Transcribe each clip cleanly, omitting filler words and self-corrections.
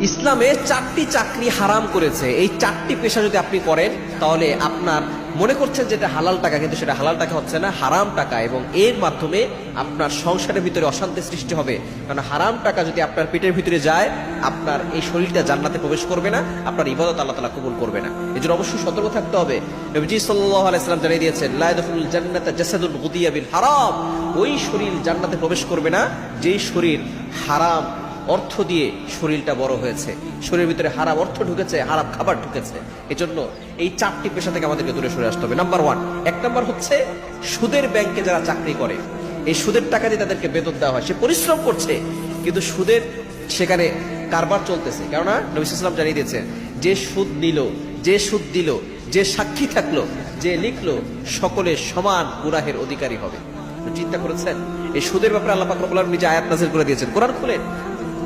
ইসলামে 4টি চাকরি হারাম করেছে। এই 4টি পেশা যদি আপনি করেন তাহলে আপনার মনে করছেন যেটা হালাল টাকা, কিন্তু সেটা হালাল টাকা হচ্ছে না, হারাম টাকা, এবং এর মাধ্যমে আপনার সংসারের ভিতরে অশান্তি সৃষ্টি হবে। কারণ হারাম টাকা যদি আপনার পেটের ভিতরে যায়, আপনার এই শরীরটা জান্নাতে প্রবেশ করবে না, আপনার ইবাদত আল্লাহ তাআলা কবুল করবে না। এজন্য অবশ্যই সতর্ক থাকতে হবে। নবীজি সাল্লাল্লাহু আলাইহি ওয়াসাল্লাম জানিয়ে দিয়েছেন, লা ইয়াদখুলুল জান্নাতা জাসাদুন গুদিয়া বিল হারাম। ওই শরীর জান্নাতে প্রবেশ করবে না যেই শরীর হারাম অর্থ দিয়ে শরীরটা বড় হয়েছে, শরীরের ভিতরে হারাম অর্থ ঢুকেছে, হারাম খাবার ঢুকেছে। এজন্য এই 4টি পেশা থেকে আমাদেরকে দূরে সরে আসতে হবে। নাম্বার 1, 1 নাম্বার হচ্ছে সুদের ব্যাংকে যারা চাকরি করে, এই সুদের টাকা দিয়ে তাদেরকে বেতন দেওয়া হয়, সে পরিশ্রম করছে কিন্তু সুদের সেখানে কারবার চলতেছে। কেননা নবী সাল্লাল্লাহু আলাইহি ওয়াসাল্লাম জানিয়ে দিয়েছেন, যে সুদ নিল, যে সুদ দিল, যে সাক্ষী থাকলো, যে লিখলো, সকলে সমান গুনাহের অধিকারী হবে। চিন্তা করেছেন এই সুদের ব্যাপারে আল্লাহ পাক রব্বুল আলামিন নিজে আয়াত নাযিল করে দিয়েছেন। কোরআন খুলেন,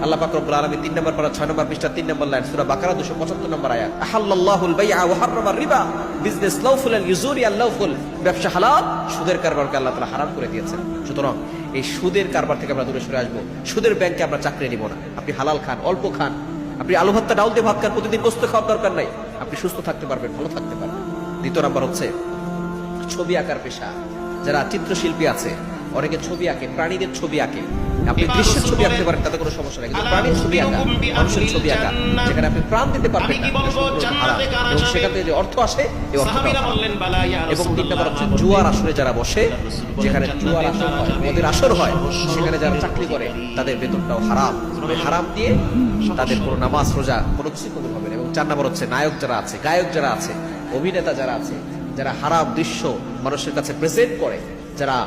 আল্লাহ পাক রব্বুল আলামিন 3 নম্বর পারা 6 নম্বর পৃষ্ঠা 3 নম্বর লাইন সূরা বাকারা 275 নম্বর আয়াত, আহাল্লাল্লাহুল বাইআ ওয়া হাররামার রিবা, বিজনেস লাউফুল আল ইউজুরি আল লাউফুল, ব্যবসা হালাল, সুদের কারবারকে আল্লাহ তাআলা হারাম করে দিয়েছেন। সুতরাং এই সুদের কারবার থেকে আমরা দূরে সরে আসব। সুদের ব্যাংকে আমরা চাকরি নিব না। আপনি হালাল খান, অল্প খান, আপনি আলু ভর্তা ডাউল দিয়ে ভাত খান, প্রতিদিন গোশত খাওয়ার দরকার নাই। আপনি সুস্থ থাকতে পারবেন, ভালো থাকতে পারবেন। দ্বিতীয় নাম্বার হচ্ছে ছবি আঁকার পেশা। যারা চিত্রশিল্পী আছে, অনেকে ছবি আঁকে, প্রাণীদের ছবি আঁকে। আপনি দৃশ্যের ছবি আঁকতে পারেন, তাতে কোনো সমস্যা নেই, কিন্তু প্রাণীর ছবি আঁকা, মানুষের ছবি আঁকা, যেখানে আপনি প্রাণ দিতে পারবেন না, এবং সেখান থেকে যে অর্থ আসে এই অর্থটা। এবং 3 নম্বর হচ্ছে জুয়ার আসরে যারা বসে, যেখানে জুয়ার আসর হয়, মদের আসর হয়, সেখানে যারা চাকরি করে তাদের বেতনটাও হারাম। হারাম দিয়ে তাদের কোনো নামাজ রোজা কোনো কিছু কবুল হবে না। এবং 4 নম্বর হচ্ছে নায়ক যারা আছে, গায়ক যারা আছে, অভিনেতা যারা আছে, যারা হারাম দৃশ্য মানুষের কাছে প্রেজেন্ট করে, যারা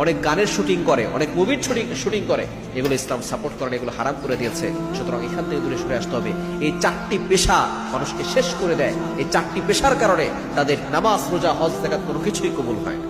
অনেক গানের শুটিং করে, অনেক মুভির শুটিং করে, এগুলো ইসলাম সাপোর্ট করে, এগুলো হারাম করে দিয়েছে। সুতরাং এখান থেকে দূরে সরে আসতে হবে। এই 4টি পেশা মানুষকে শেষ করে দেয়। এই 4টি পেশার কারণে তাদের নামাজ রোজা হজ যাকাত কোনো কিছুই কবুল হয় না।